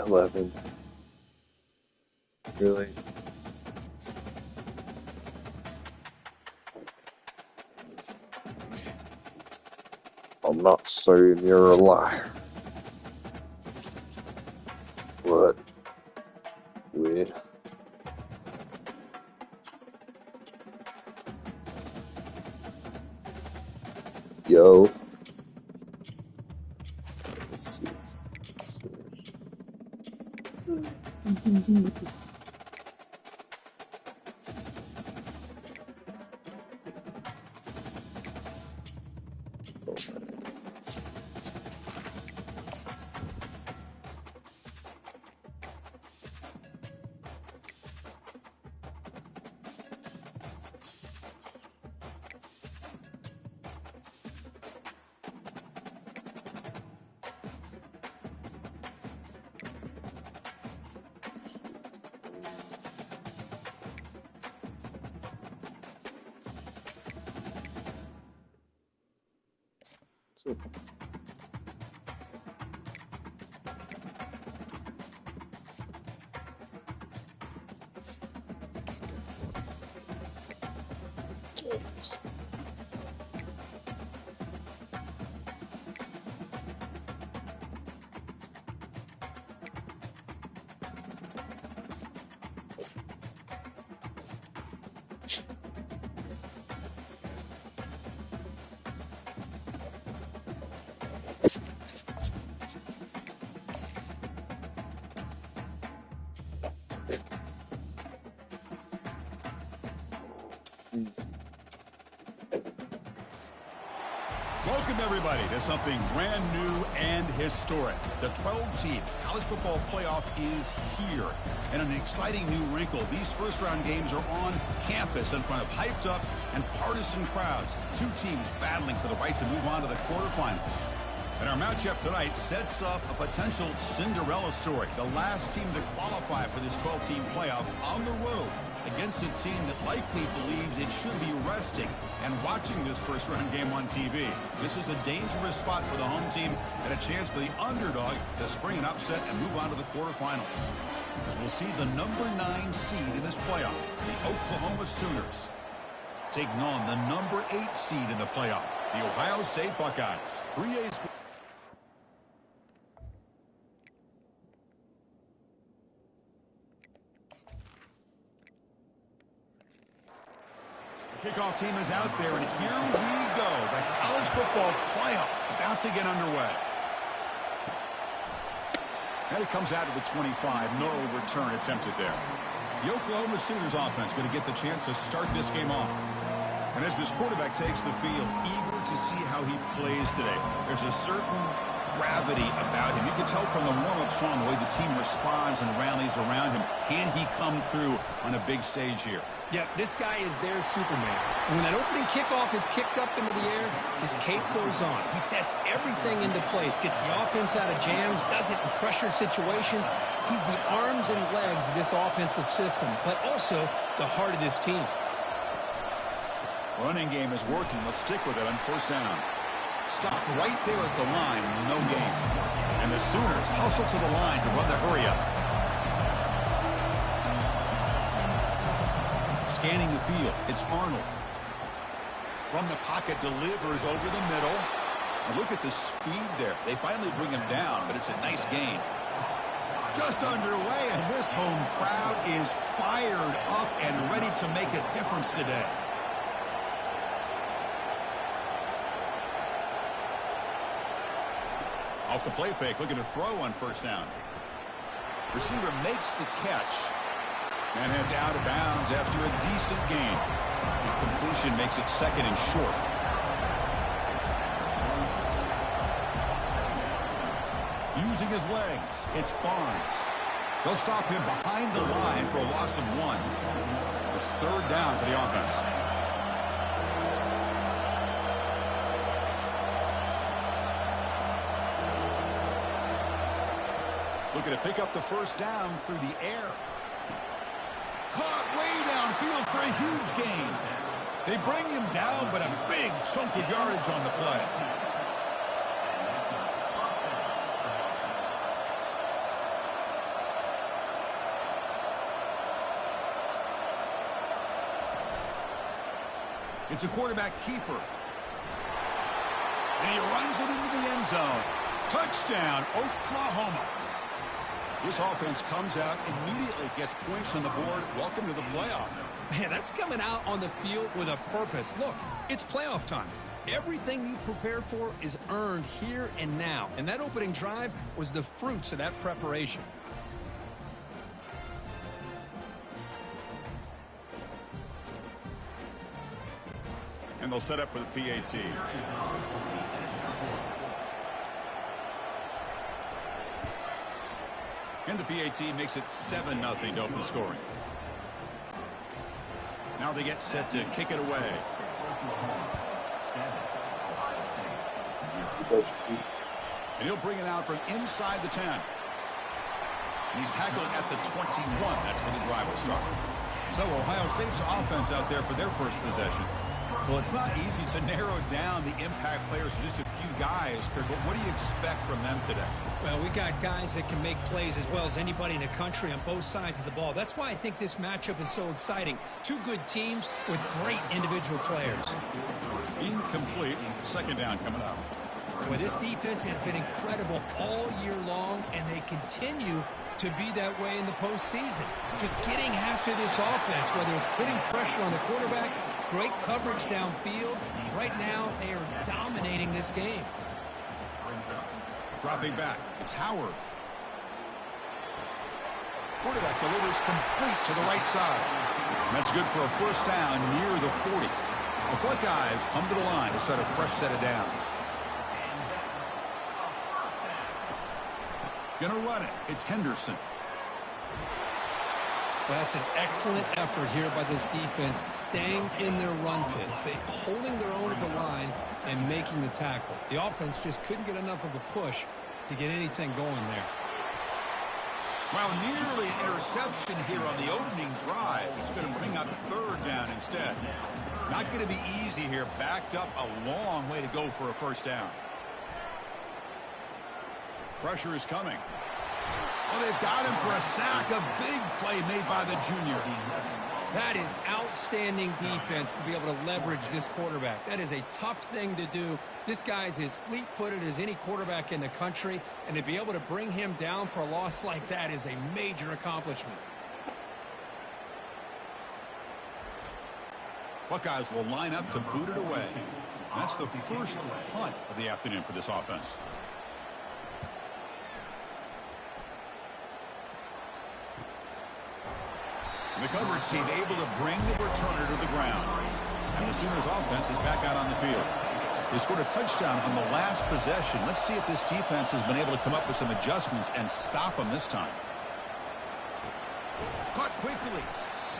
11. Really? I'm not saying you're a liar. But with yo. Let's see. Welcome, everybody, to something brand new and historic. The 12-team college football playoff is here. And an exciting new wrinkle, these first-round games are on campus in front of hyped-up and partisan crowds. Two teams battling for the right to move on to the quarterfinals. And our matchup tonight sets up a potential Cinderella story. The last team to qualify for this 12-team playoff on the road against a team that likely believes it should be resting and watching this first-round game on TV. This is a dangerous spot for the home team and a chance for the underdog to spring an upset and move on to the quarterfinals. As we'll see the number 9 seed in this playoff, the Oklahoma Sooners, taking on the number 8 seed in the playoff, the Ohio State Buckeyes. 3A Sports. Kickoff team is out there, and here we go. The college football playoff about to get underway. And it comes out of the 25. No return attempted there. The Oklahoma Sooners offense going to get the chance to start this game off. And as this quarterback takes the field, eager to see how he plays today. There's a certain gravity about him. You can tell from the warm-up song the way the team responds and rallies around him. Can he come through on a big stage here? Yeah, this guy is their Superman. And when that opening kickoff is kicked up into the air, his cape goes on. He sets everything into place, gets the offense out of jams, does it in pressure situations. He's the arms and legs of this offensive system, but also the heart of this team. Running game is working. Let's stick with it on first down. Stop right there at the line, no gain. And the Sooners hustle to the line to run the hurry-up. Scanning the field, it's Arnold. From the pocket, delivers over the middle. And look at the speed there. They finally bring him down, but it's a nice gain. Just underway, and this home crowd is fired up and ready to make a difference today. Off the play fake, looking to throw on first down. Receiver makes the catch. And heads out of bounds after a decent gain. The completion makes it second and short. Using his legs, it's Barnes. They'll stop him behind the line for a loss of 1. It's third down for the offense. Looking to pick up the first down through the air. Caught way downfield for a huge gain. They bring him down, but a big chunk of yardage on the play. It's a quarterback keeper. And he runs it into the end zone. Touchdown, Oklahoma. This offense comes out, immediately gets points on the board. Welcome to the playoff. Man, that's coming out on the field with a purpose. Look, it's playoff time. Everything you prepared for is earned here and now. And that opening drive was the fruits of that preparation. And they'll set up for the PAT. And the PAT makes it 7-0 to open scoring. Now they get set to kick it away. And he'll bring it out from inside the 10. And he's tackled at the 21. That's where the drive will start. So Ohio State's offense out there for their first possession. Well, it's not easy to narrow down the impact players to just a few guys, Kirk, but what do you expect from them today? Well, we got guys that can make plays as well as anybody in the country on both sides of the ball. That's why I think this matchup is so exciting. Two good teams with great individual players. Incomplete. Second down coming up. Well, this defense has been incredible all year long, and they continue to be that way in the postseason. Just getting after this offense, whether it's putting pressure on the quarterback, great coverage downfield. Right now, they are dominating this game. Dropping back, it's Howard. Quarterback delivers complete to the right side. And that's good for a first down near the 40. The Buckeyes come to the line to set a fresh set of downs. Gonna run it. It's Henderson. That's an excellent effort here by this defense, staying in their run fit, holding their own at the line and making the tackle. The offense just couldn't get enough of a push to get anything going there. Well, nearly interception here on the opening drive. It's going to bring up third down instead. Not going to be easy here. Backed up a long way to go for a first down. Pressure is coming. Oh, they've got him for a sack. A big play made by the junior. That is outstanding defense to be able to leverage this quarterback. That is a tough thing to do. This guy's as fleet-footed as any quarterback in the country, and to be able to bring him down for a loss like that is a major accomplishment. Buckeyes will line up to boot it away. That's the first punt of the afternoon for this offense. The coverage team able to bring the returner to the ground. And the Sooners offense is back out on the field. They scored a touchdown on the last possession. Let's see if this defense has been able to come up with some adjustments and stop them this time. Caught quickly.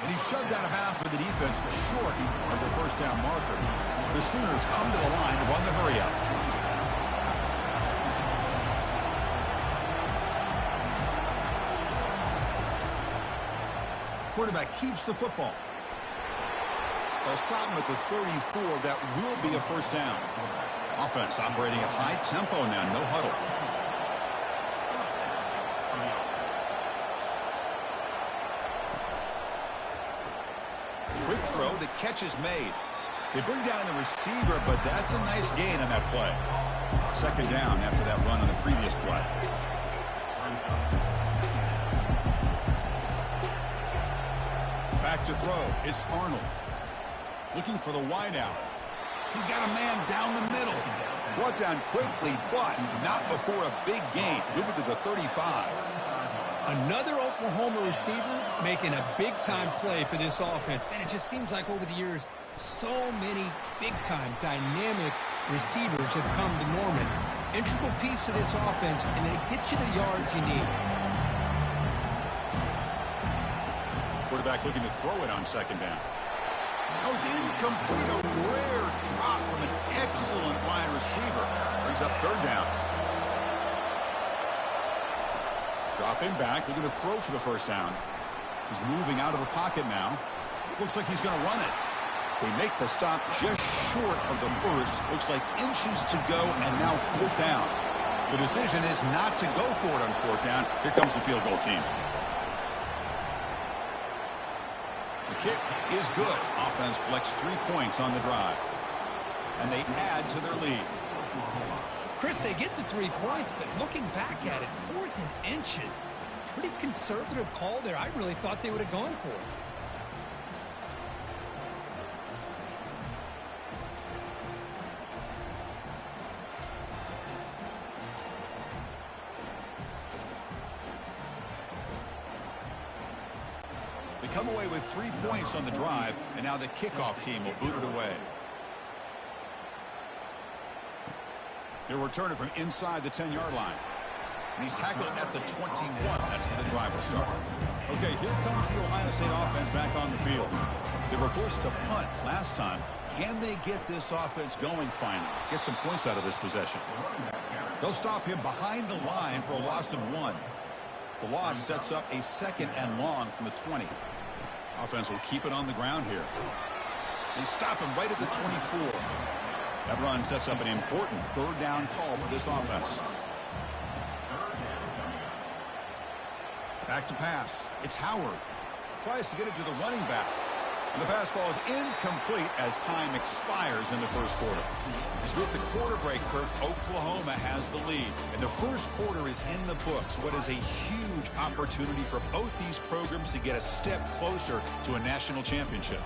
And he's shoved out of bounds by the defense short of the first down marker. The Sooners come to the line to run the hurry up. Quarterback keeps the football. They'll stop him at the 34. That will be a first down. Offense operating at high tempo now. No huddle. Quick throw. The catch is made. They bring down the receiver, but that's a nice gain on that play. Second down after that run on the previous play. Back to throw. It's Arnold. Looking for the wideout. He's got a man down the middle. Brought down quickly, but not before a big gain. Moving to the 35. Another Oklahoma receiver making a big-time play for this offense. And it just seems like over the years, so many big-time, dynamic receivers have come to Norman. Integral piece of this offense, and they get you the yards you need. Quarterback looking to throw it on second down. Oh, it's incomplete. A rare drop from an excellent wide receiver. Brings up third down. Dropping back, looking to throw for the first down. He's moving out of the pocket now. Looks like he's going to run it. They make the stop just short of the first. Looks like inches to go, and now fourth down. The decision is not to go for it on fourth down. Here comes the field goal team. The Kick is good. Offense collects 3 points on the drive. And they add to their lead. Chris, they get the 3 points, but looking back at it, 4th and inches. Pretty conservative call there. I really thought they would have gone for it. They come away with 3 points on the drive, and now the kickoff team will boot it away. He'll return it from inside the 10-yard line. And he's tackled at the 21. That's where the drive will start. Okay, here comes the Ohio State offense back on the field. They were forced to punt last time. Can they get this offense going finally? Get some points out of this possession. They'll stop him behind the line for a loss of 1. The loss sets up a 2nd and long from the 20. Offense will keep it on the ground here. They stop him right at the 24. That run sets up an important 3rd down call for this offense. Back to pass. It's Howard. Tries to get it to the running back. And the pass falls incomplete as time expires in the first quarter. As with the quarter break, Kirk, Oklahoma has the lead. And the first quarter is in the books. What is a huge opportunity for both these programs to get a step closer to a national championship.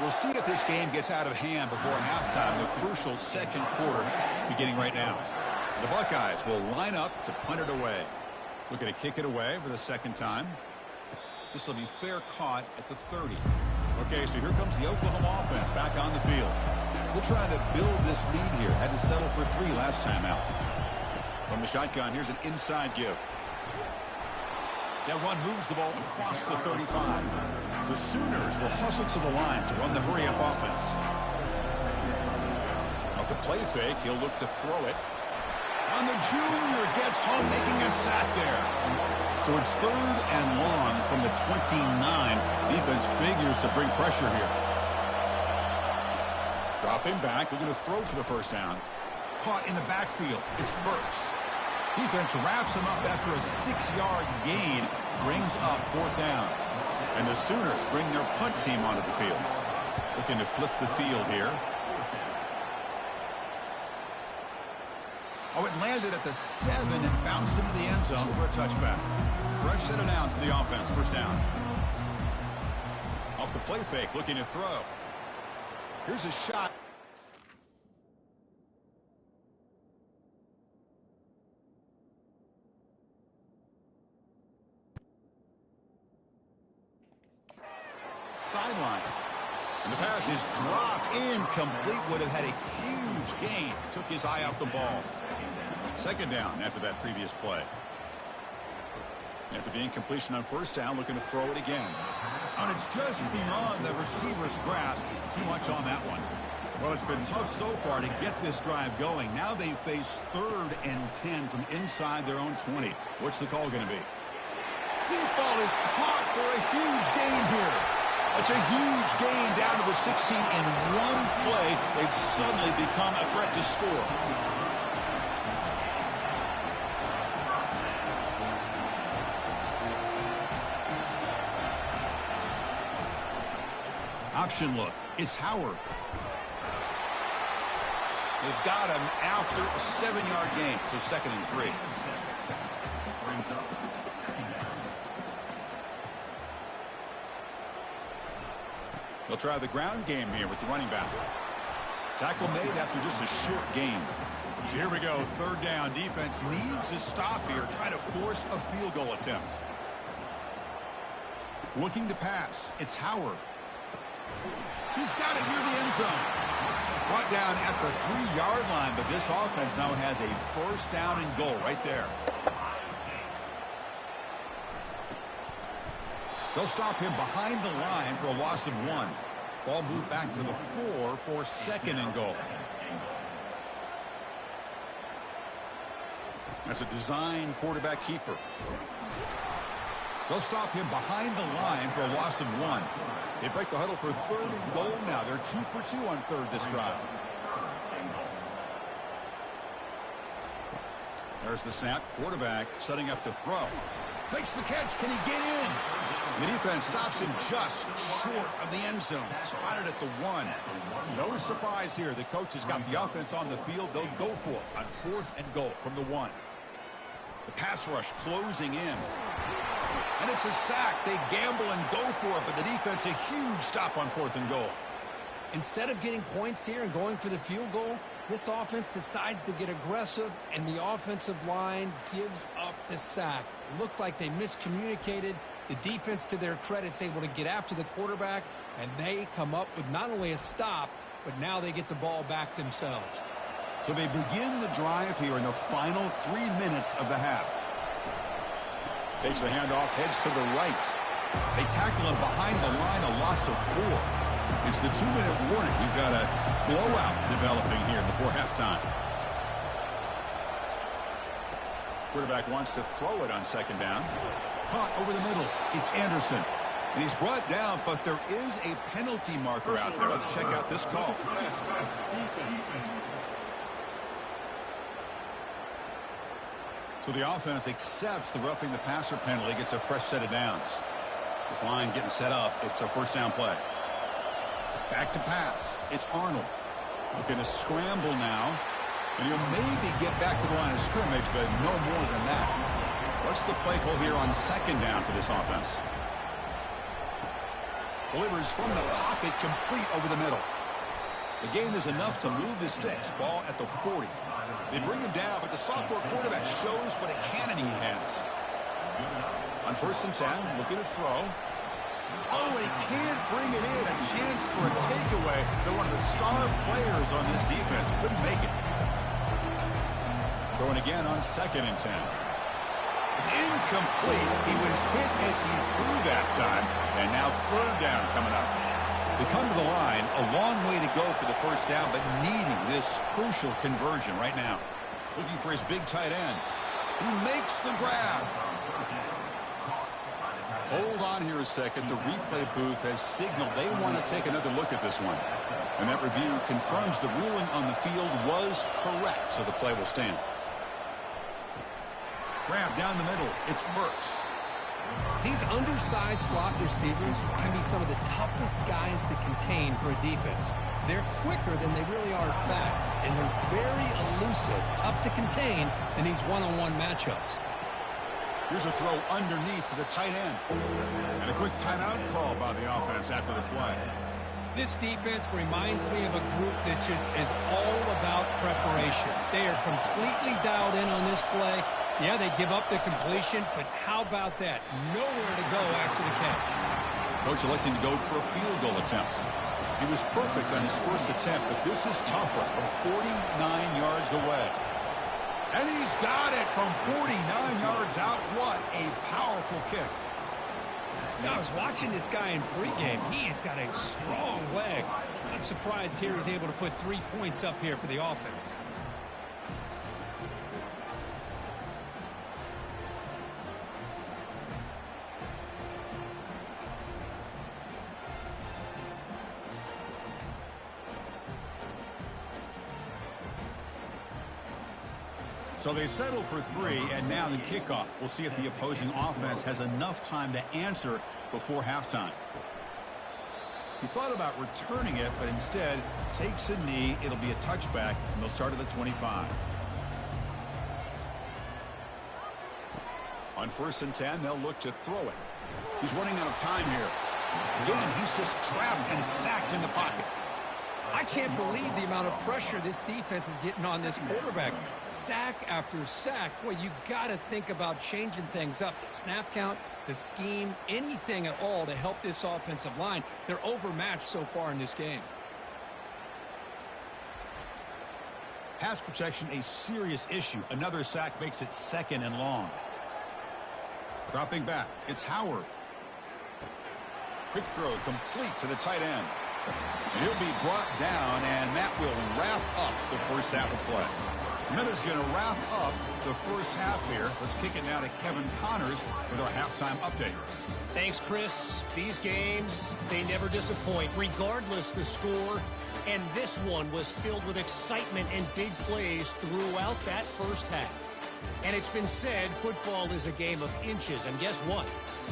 We'll see if this game gets out of hand before halftime, the crucial second quarter beginning right now. The Buckeyes will line up to punt it away. Looking to kick it away for the 2nd time. This will be fair caught at the 30. Okay, so here comes the Oklahoma offense back on the field. We'll try to build this lead here. Had to settle for 3 last time out. From the shotgun, here's an inside give. That run moves the ball across the 35. The Sooners will hustle to the line to run the hurry-up offense. Off the play fake, he'll look to throw it. And the junior gets home, making a sack there. So it's 3rd and long from the 29. Defense figures to bring pressure here. Dropping back, looking to throw for the 1st down. Caught in the backfield. It's Burks. Defense wraps him up after a 6-yard gain. Brings up 4th down. And the Sooners bring their punt team onto the field. Looking to flip the field here. Oh, it landed at the 7 and bounced into the end zone for a touchback. Fresh set of downs for the offense. 1st down. Off the play fake, looking to throw. Here's a shot. Sideline. And the pass is dropped incomplete. Would have had a huge gain. Took his eye off the ball. 2nd down after that previous play. After the incompletion on 1st down, looking to throw it again. And it's just beyond the receiver's grasp. Too much on that one. Well, it's been tough so far to get this drive going. Now they face 3rd and 10 from inside their own 20. What's the call going to be? Deep ball is caught for a huge gain here. It's a huge gain down to the 16 in one play. They've suddenly become a threat to score. Option look. It's Howard. They've got him after a 7-yard gain, so 2nd and 3. They'll try the ground game here with the running back. Tackle made after just a short gain. So here we go, 3rd down. Defense needs a stop here, try to force a field goal attempt. Looking to pass, it's Howard. He's got it near the end zone. Brought down at the 3-yard line, but this offense now has a 1st down and goal right there. They'll stop him behind the line for a loss of 1. Ball moved back to the 4 for 2nd and goal. That's a design quarterback keeper. They'll stop him behind the line for a loss of 1. They break the huddle for 3rd and goal now. They're 2 for 2 on 3rd this drive. There's the snap. Quarterback setting up to throw. Makes the catch. Can he get in? The defense stops him just short of the end zone. Spotted at the 1. No surprise here. The coach has got the offense on the field. They'll go for it on 4th and goal from the 1. The pass rush closing in. And it's a sack. They gamble and go for it, but the defense a huge stop on 4th and goal. Instead of getting points here and going for the field goal, this offense decides to get aggressive, and the offensive line gives up the sack. Looked like they miscommunicated. The defense, to their credit, is able to get after the quarterback, and they come up with not only a stop, but now they get the ball back themselves. So they begin the drive here in the final 3 minutes of the half. Takes the handoff, heads to the right. They tackle him behind the line, a loss of 4. It's the 2-minute warning. We've got a blowout developing here before halftime. Quarterback wants to throw it on 2nd down. Caught over the middle. It's Anderson. And he's brought down, but there is a penalty marker out there. Let's check out this call. So the offense accepts the roughing the passer penalty, gets a fresh set of downs. This line getting set up. It's a 1st down play. Back to pass. It's Arnold. Looking to scramble now. And he'll maybe get back to the line of scrimmage, but no more than that. What's the play call here on 2nd down for this offense? Delivers from the pocket, complete over the middle. The gain is enough to move the sticks. Ball at the 40. They bring him down, but the sophomore quarterback shows what a cannon he has. On 1st and 10, looking to throw. Oh, he can't bring it in. A chance for a takeaway. They're one of the star players on this defense. Couldn't make it. Throwing again on 2nd and 10. It's incomplete. He was hit as he threw that time. And now 3rd down coming up. They come to the line, a long way to go for the 1st down, but needing this crucial conversion right now. Looking for his big tight end, who makes the grab. Hold on here a second. The replay booth has signaled they want to take another look at this one. And that review confirms the ruling on the field was correct, so the play will stand. Grab down the middle. It's Burks. These undersized slot receivers can be some of the toughest guys to contain for a defense. They're quicker than they really are fast, and they're very elusive, tough to contain in these one-on-one matchups. Here's a throw underneath to the tight end. And a quick timeout call by the offense after the play. This defense reminds me of a group that just is all about preparation. They are completely dialed in on this play. Yeah, they give up the completion, but how about that? Nowhere to go after the catch. Coach electing to go for a field goal attempt. He was perfect on his 1st attempt, but this is tougher from 49 yards away. And he's got it from 49 yards out. What a powerful kick. Now, I was watching this guy in pregame. He has got a strong leg. I'm surprised here he's able to put 3 points up here for the offense. So they settle for 3, and now the kickoff. We'll see if the opposing offense has enough time to answer before halftime. He thought about returning it, but instead takes a knee. It'll be a touchback, and they'll start at the 25. On 1st and 10, they'll look to throw it. He's running out of time here. Again, he's just trapped and sacked in the pocket. I can't believe the amount of pressure this defense is getting on this quarterback. Sack after sack. Boy, you got to think about changing things up. The snap count, the scheme, anything at all to help this offensive line. They're overmatched so far in this game. Pass protection, a serious issue. Another sack makes it 2nd and long. Dropping back, it's Howard. Quick throw, complete to the tight end. He'll be brought down, and that will wrap up the 1st half of play. Minutes going to wrap up the 1st half here. Let's kick it now to Kevin Connors with our halftime update. Thanks, Chris. These games, they never disappoint, regardless the score. And this one was filled with excitement and big plays throughout that 1st half. And it's been said football is a game of inches. And guess what?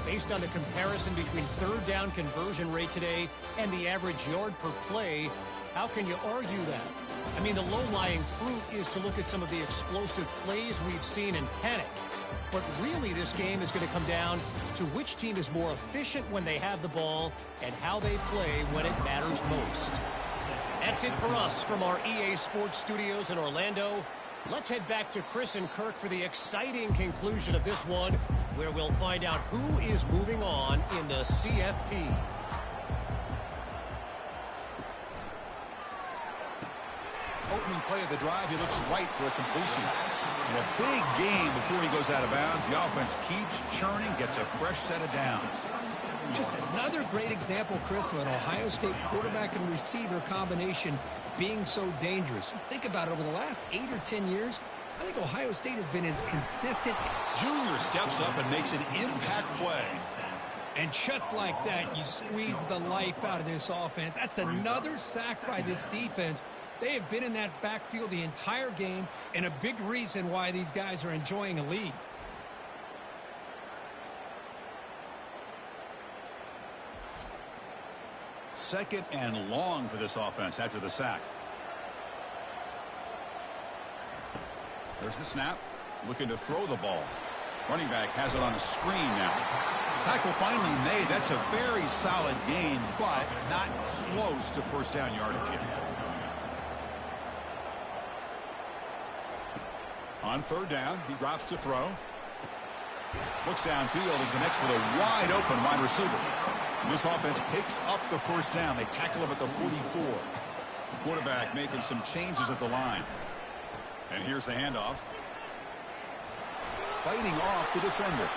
Based on the comparison between third down conversion rate today and the average yard per play, how can you argue that? I mean, the low-lying fruit is to look at some of the explosive plays we've seen and panic. But really, this game is going to come down to which team is more efficient when they have the ball and how they play when it matters most. That's it for us from our EA Sports Studios in Orlando. Let's head back to Chris and Kirk for the exciting conclusion of this one, where we'll find out who is moving on in the CFP. Opening play of the drive, he looks right for a completion. And a big gain before he goes out of bounds. The offense keeps churning, gets a fresh set of downs. Just another great example, Chris, of an Ohio State quarterback and receiver combination being so dangerous. You think about it, over the last 8 or 10 years, I think Ohio State has been as consistent. Junior steps up and makes an impact play. And just like that, you squeeze the life out of this offense. That's another sack by this defense. They have been in that backfield the entire game, and a big reason why these guys are enjoying a lead. Second and long for this offense after the sack. There's the snap. Looking to throw the ball. Running back has it on a screen now. Tackle finally made. That's a very solid gain, but not close to first down yardage yet. On third down, he drops to throw. Looks downfield and connects with a wide open wide receiver. And this offense picks up the first down. They tackle him at the 44. The quarterback making some changes at the line. And here's the handoff. Fighting off the defender.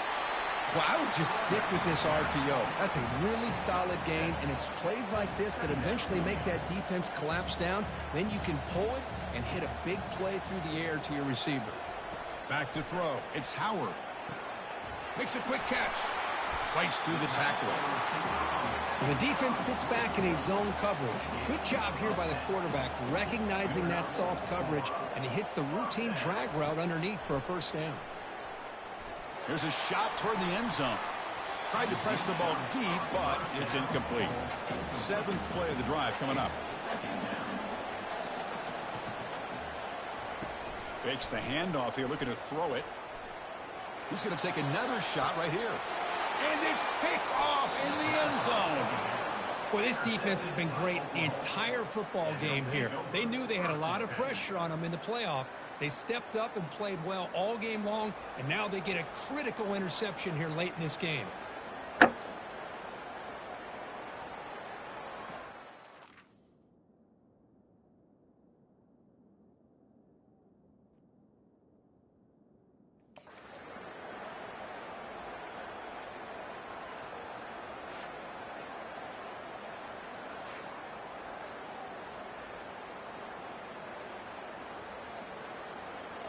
Well, I would just stick with this RPO. That's a really solid game, and it's plays like this that eventually make that defense collapse down. Then you can pull it and hit a big play through the air to your receiver. Back to throw. It's Howard. Makes a quick catch. Fights through the tackler. And the defense sits back in a zone coverage. Good job here by the quarterback, recognizing that soft coverage, and he hits the routine drag route underneath for a first down. There's a shot toward the end zone. Tried to press the ball deep, but it's incomplete. Seventh play of the drive coming up. Fakes the handoff here, looking to throw it. He's going to take another shot right here. And it's picked off in the end zone. Well, this defense has been great the entire football game here. They knew they had a lot of pressure on them in the playoff. They stepped up and played well all game long, and now they get a critical interception here late in this game.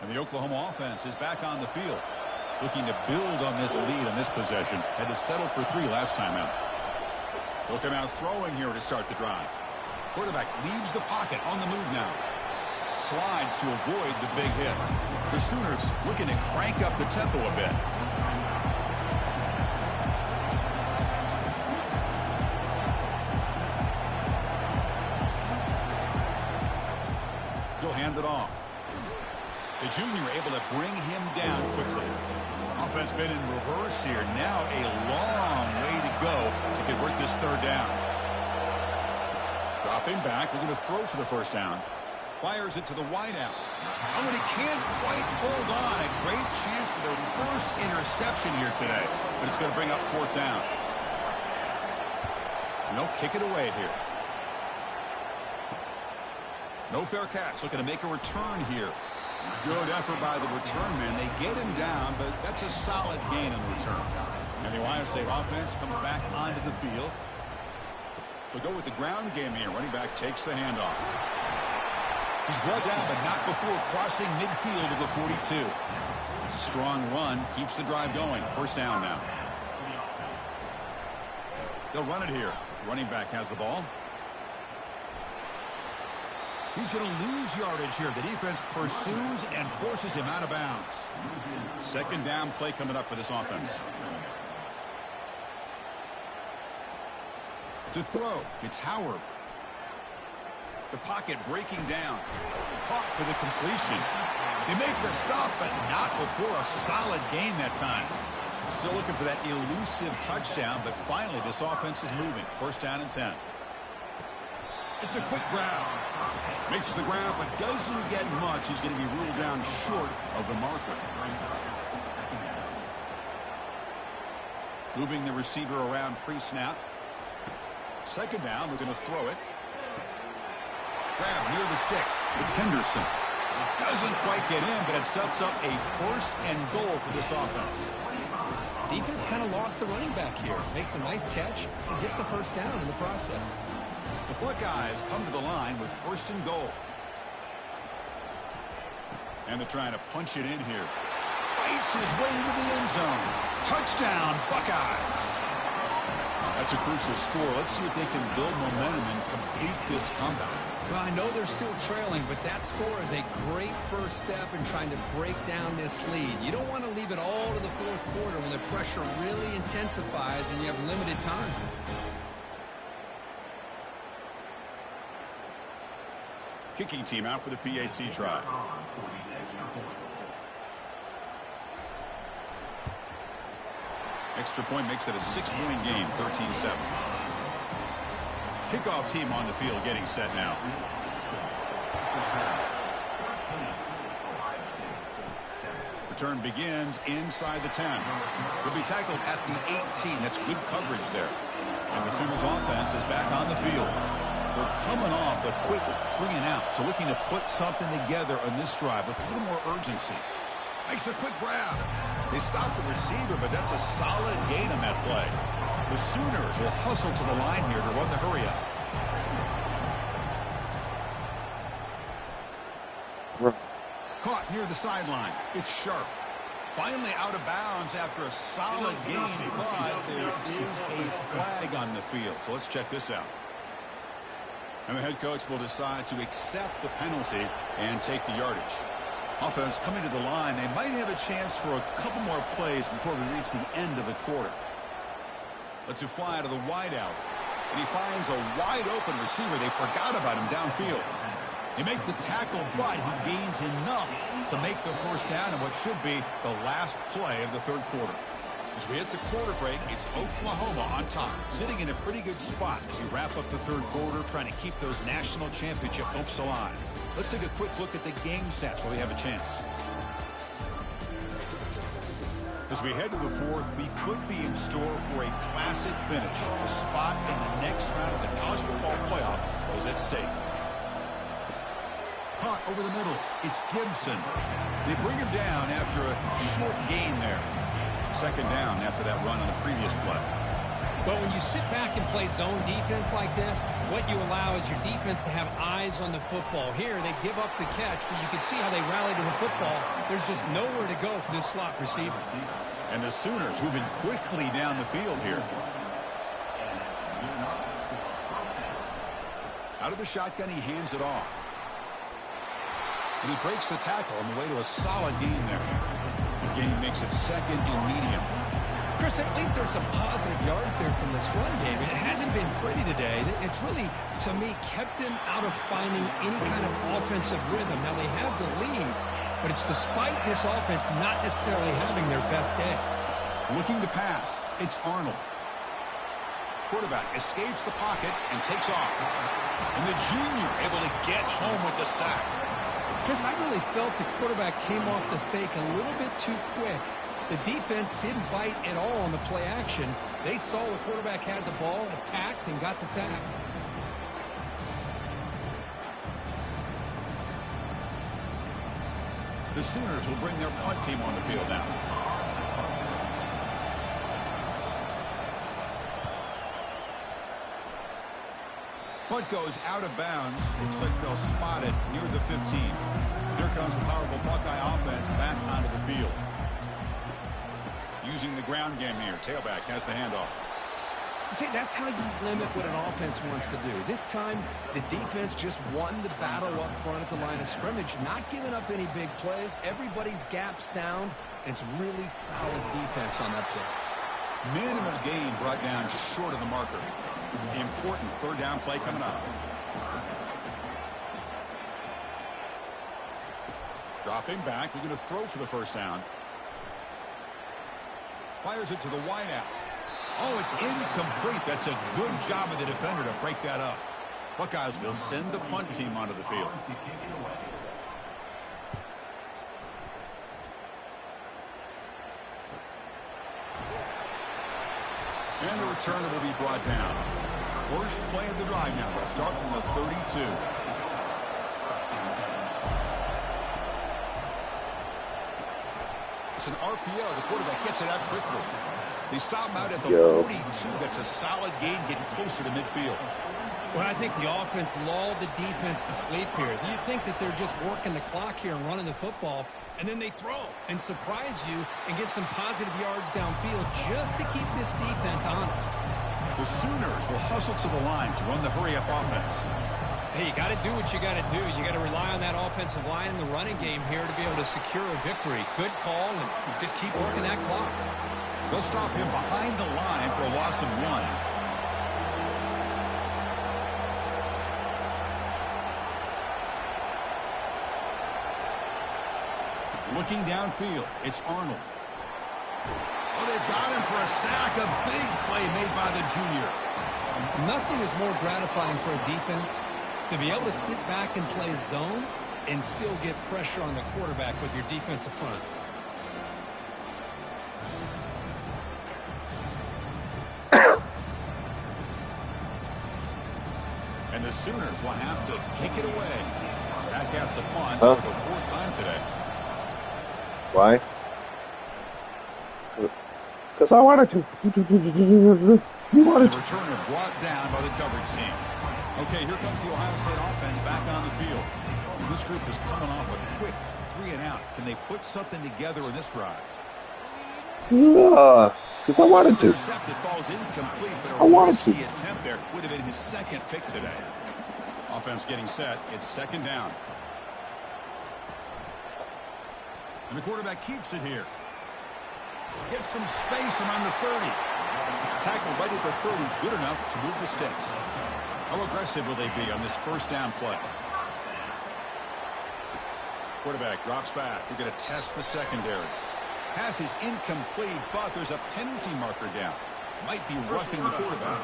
And the Oklahoma offense is back on the field, looking to build on this lead on this possession. Had to settle for 3 last time out. They'll come out throwing here to start the drive. Quarterback leaves the pocket on the move now. Slides to avoid the big hit. The Sooners looking to crank up the tempo a bit. He'll hand it off. The junior able to bring him down quickly. Offense been in reverse here. Now a long way to go to convert this third down. Dropping back, looking to throw for the first down. Fires it to the wideout. Oh, and he can't quite hold on. A great chance for their first interception here today. But it's going to bring up fourth down. And they'll kick it away here. No fair catch. Looking to make a return here. Good effort by the return man. They get him down, but that's a solid gain on the return. And the Ohio State offense comes back onto the field. They'll go with the ground game here. Running back takes the handoff. He's brought down, but not before crossing midfield of the 42. It's a strong run. Keeps the drive going. First down now. They'll run it here. Running back has the ball. He's going to lose yardage here. The defense pursues and forces him out of bounds. Second down play coming up for this offense. To throw, it's Howard. The pocket breaking down. Caught for the completion. They make the stop, but not before a solid gain that time. Still looking for that elusive touchdown, but finally this offense is moving. First down and 10. It's a quick grab. Makes the grab, but doesn't get much. He's going to be ruled down short of the marker. Moving the receiver around pre-snap. Second down, we're going to throw it. Grab near the sticks. It's Henderson. Doesn't quite get in, but it sets up a first and goal for this offense. Defense kind of lost the running back here. Makes a nice catch and gets the first down in the process. The Buckeyes come to the line with first and goal. And they're trying to punch it in here. Fights his way into the end zone. Touchdown, Buckeyes. That's a crucial score. Let's see if they can build momentum and complete this comeback. Well, I know they're still trailing, but that score is a great first step in trying to break down this lead. You don't want to leave it all to the fourth quarter when the pressure really intensifies and you have limited time. Kicking team out for the PAT try. Extra point makes it a 6-point game, 13-7. Kickoff team on the field getting set now. Return begins inside the 10. He'll be tackled at the 18. That's good coverage there. And the Sooners offense is back on the field. They're coming off a quick 3-and-out, so looking to put something together on this drive with a little more urgency. Makes a quick grab. They stop the receiver, but that's a solid gain on that play. The Sooners will hustle to the line here to run the hurry up. Caught near the sideline. It's Sharp. Finally out of bounds after a solid gain, but there is a flag on the field. So let's check this out. And the head coach will decide to accept the penalty and take the yardage. Offense coming to the line. They might have a chance for a couple more plays before we reach the end of the quarter. Lets it fly to the wideout. And he finds a wide-open receiver. They forgot about him downfield. They make the tackle, but he gains enough to make the first down in what should be the last play of the third quarter. As we hit the quarter break, it's Oklahoma on top, sitting in a pretty good spot as you wrap up the third quarter, trying to keep those national championship hopes alive. Let's take a quick look at the game stats while we have a chance. As we head to the fourth, we could be in store for a classic finish. The spot in the next round of the college football playoff is at stake. Caught over the middle. It's Gibson. They bring him down after a short gain there. Second down after that run on the previous play. Well, when you sit back and play zone defense like this, what you allow is your defense to have eyes on the football. Here, they give up the catch, but you can see how they rally to the football. There's just nowhere to go for this slot receiver. And the Sooners moving quickly down the field here. Out of the shotgun, he hands it off. And he breaks the tackle on the way to a solid gain there. The gain makes it second and medium. Chris, at least there's some positive yards there from this run game. It hasn't been pretty today. It's really, to me, kept them out of finding any kind of offensive rhythm. Now, they have the lead, but it's despite this offense not necessarily having their best day. Looking to pass, it's Arnold. Quarterback escapes the pocket and takes off. And the junior able to get home with the sack. Chris, I really felt the quarterback came off the fake a little bit too quick. The defense didn't bite at all on the play action. They saw the quarterback had the ball, attacked, and got the sack. The Sooners will bring their punt team on the field now. Punt goes out of bounds. Looks like they'll spot it near the 15. Here comes the powerful Buckeye offense back onto the field. Using the ground game here. Tailback has the handoff. See, that's how you limit what an offense wants to do. This time, the defense just won the battle up front at the line of scrimmage, not giving up any big plays. Everybody's gap sound, and it's really solid defense on that play. Minimal gain brought down short of the marker. Important third down play coming up. Dropping back, we're going to throw for the first down. Fires it to the wideout. Oh, it's incomplete. That's a good job of the defender to break that up. Buckeyes will send the punt team onto the field. And the returner will be brought down. First play of the drive now. They'll start from the 32. It's an RPO. The quarterback gets it out quickly. They stop him out at the 42. That's a solid gain, getting closer to midfield. Well, I think the offense lulled the defense to sleep here. You'd think that they're just working the clock here and running the football, and then they throw and surprise you and get some positive yards downfield just to keep this defense honest. The Sooners will hustle to the line to run the hurry-up offense. Hey, you got to do what you got to do. You got to rely on that offensive line in the running game here to be able to secure a victory. Good call, and just keep working that clock. They'll stop him behind the line for a loss of 1. Looking downfield, it's Arnold. Oh, they've got him for a sack. A big play made by the junior. Nothing is more gratifying for a defense to be able to sit back and play zone and still get pressure on the quarterback with your defensive front. And the Sooners will have to kick it away. Back out to punt for the 4th time today. Why? Because I wanted to. You wanted the returner brought down by the coverage team. Okay, here comes the Ohio State offense back on the field. This group is coming off a quick 3-and-out. Can they put something together in this drive? Because I wanted to. Intercepted, falls incomplete, but a risky attempt there would have been his second pick today. Offense getting set. It's 2nd down. And the quarterback keeps it here. Gets some space around the 30. Tackled right at the 30. Good enough to move the sticks. How aggressive will they be on this first down play? Quarterback drops back. They're going to test the secondary. Pass is incomplete, but there's a penalty marker down. Might be roughing the quarterback.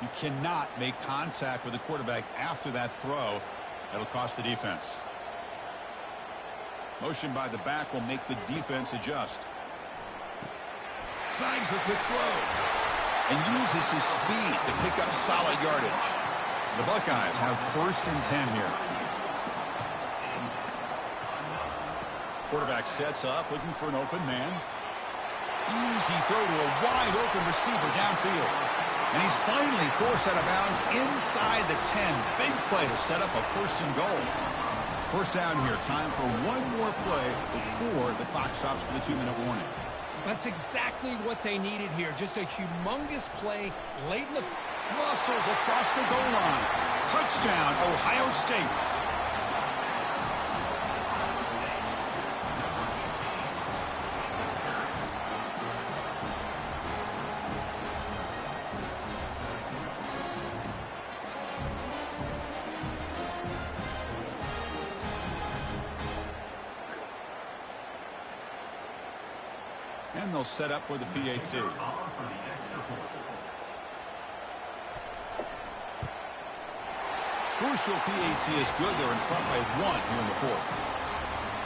You cannot make contact with the quarterback after that throw. That'll cost the defense. Motion by the back will make the defense adjust. Snags the quick throw and uses his speed to pick up solid yardage. The Buckeyes have 1st and 10 here. Quarterback sets up, looking for an open man. Easy throw to a wide open receiver downfield. And he's finally forced out of bounds inside the 10. Big play to set up a 1st and goal. First down here. Time for one more play before the clock stops for the 2-minute warning. That's exactly what they needed here. Just a humongous play late in the... Muscles across the goal line. Touchdown, Ohio State. And they'll set up with the PAT. Crucial PAT is good. They're in front by 1 here in the 4th.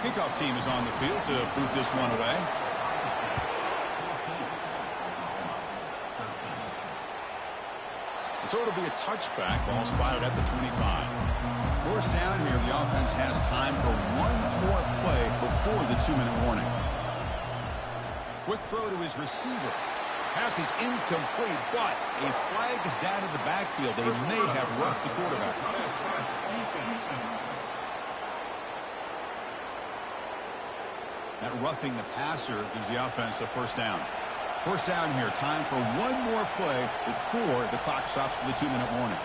Kickoff team is on the field to boot this one away. And so it'll be a touchback. Ball spotted at the 25. First down here. The offense has time for one more play before the 2-minute warning. Quick throw to his receiver. Pass is incomplete, but a flag is down in the backfield. They may have roughed the quarterback. That roughing the passer gives the offense a first down. First down here. Time for one more play before the clock stops for the 2-minute warning.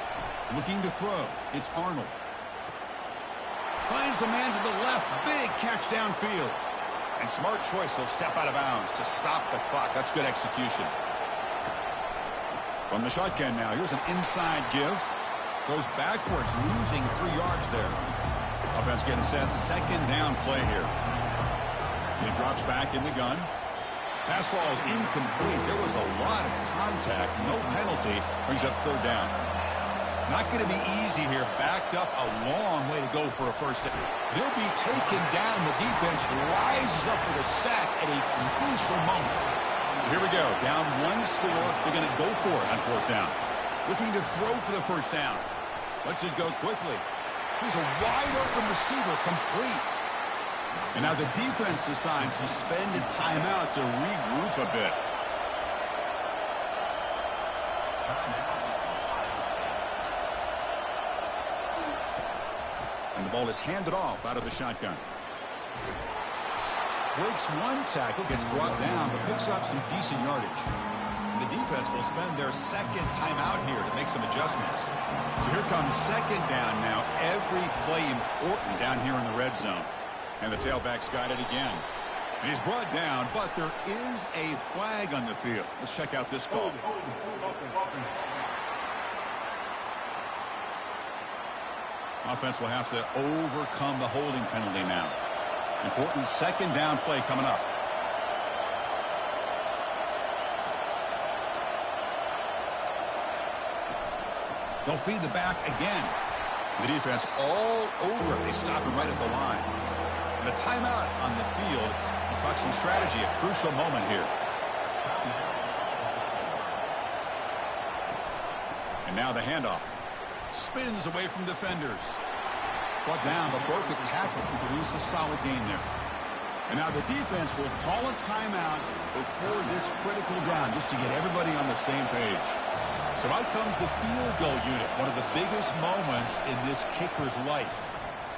Looking to throw. It's Arnold. Finds the man to the left. Big catch downfield. And smart choice. He'll step out of bounds to stop the clock. That's good execution. From the shotgun now. Here's an inside give. Goes backwards, losing 3 yards there. Offense getting set. Second down play here. He drops back in the gun. Pass ball is incomplete. There was a lot of contact. No penalty. Brings up third down. Not going to be easy here. Backed up a long way to go for a first down. He'll be taken down. The defense rises up with a sack at a crucial moment. So here we go. Down 1 score. They're going to go for it on fourth down. Looking to throw for the first down. Lets it go quickly. Here's a wide open receiver, complete. And now the defense decides to spend a timeout to regroup a bit. And the ball is handed off out of the shotgun. Breaks 1 tackle, gets brought down, but picks up some decent yardage. And the defense will spend their second timeout here to make some adjustments. So here comes second down now. Every play important down here in the red zone. And the tailback's got it again. And he's brought down, but there is a flag on the field. Let's check out this call. Offense will have to overcome the holding penalty now. Important second down play coming up. They'll feed the back again. The defense all over. They stop him right at the line. And a timeout on the field. We'll talk some strategy. A crucial moment here. And now the handoff. Spins away from defenders. Brought down, but broke a tackle to produce a solid gain there. And now the defense will call a timeout before this critical down, just to get everybody on the same page. So out comes the field goal unit, one of the biggest moments in this kicker's life.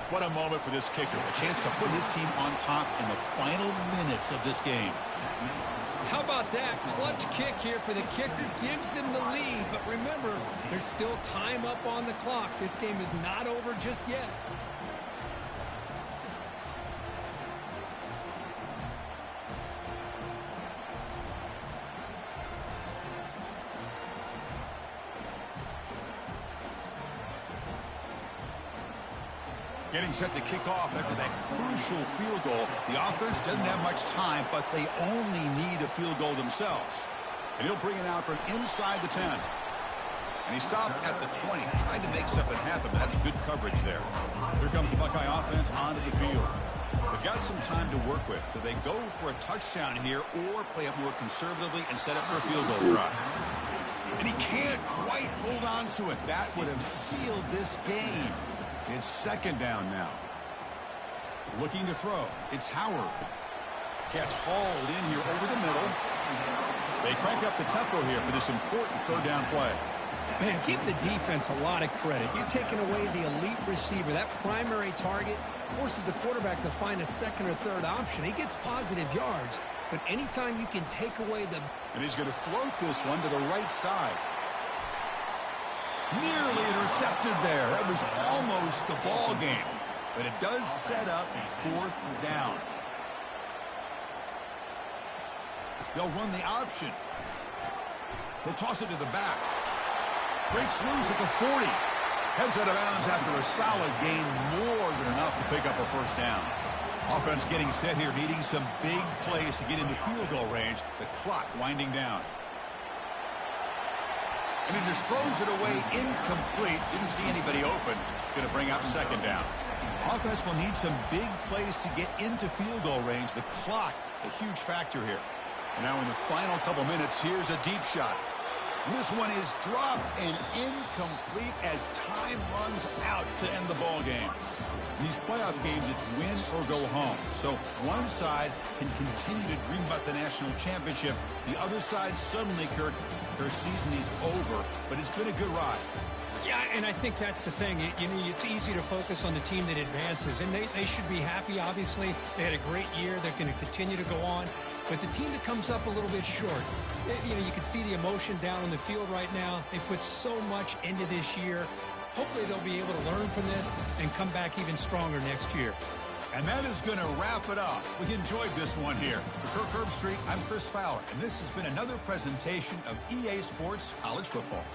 What a moment for this kicker. A chance to put his team on top in the final minutes of this game. How about that? Clutch kick here for the kicker. Gives them the lead. But remember, there's still time up on the clock. This game is not over just yet. Getting set to kick off after that crucial field goal. The offense doesn't have much time, but they only need a field goal themselves. And he'll bring it out from inside the 10. And he stopped at the 20, trying to make something happen. That's good coverage there. Here comes the Buckeye offense onto the field. They've got some time to work with. Do they go for a touchdown here or play it more conservatively and set up for a field goal try? And he can't quite hold on to it. That would have sealed this game. It's second down now. Looking to throw. It's Howard. Catch hauled in here over the middle. They crank up the tempo here for this important third down play. Man, give the defense a lot of credit. You're taking away the elite receiver. That primary target forces the quarterback to find a second or third option. He gets positive yards, but anytime you can take away the... And he's going to float this one to the right side. Nearly intercepted there. That was almost the ball game. But it does set up fourth down. They'll run the option. They'll toss it to the back. Breaks loose at the 40. Heads out of bounds after a solid gain, more than enough to pick up a first down. Offense getting set here, needing some big plays to get into field goal range. The clock winding down. And he just throws it away incomplete. Didn't see anybody open. It's going to bring up second down. Offense will need some big plays to get into field goal range. The clock, a huge factor here. And now in the final couple minutes, here's a deep shot. And this one is dropped and incomplete as time runs out to end the ball game. In these playoff games, it's win or go home. So one side can continue to dream about the national championship. The other side suddenly, Kurt, their season is over, but it's been a good ride. Yeah, And I think that's the thing. It's easy to focus on the team that advances, and they should be happy, obviously. They had a great year. They're going to continue to go on. But the team that comes up a little bit short, you can see the emotion down on the field right now. They put so much into this year. Hopefully they'll be able to learn from this and come back even stronger next year. And that is going to wrap it up. We enjoyed this one here. For Kirk Herbstreit, I'm Chris Fowler, and this has been another presentation of EA Sports College Football.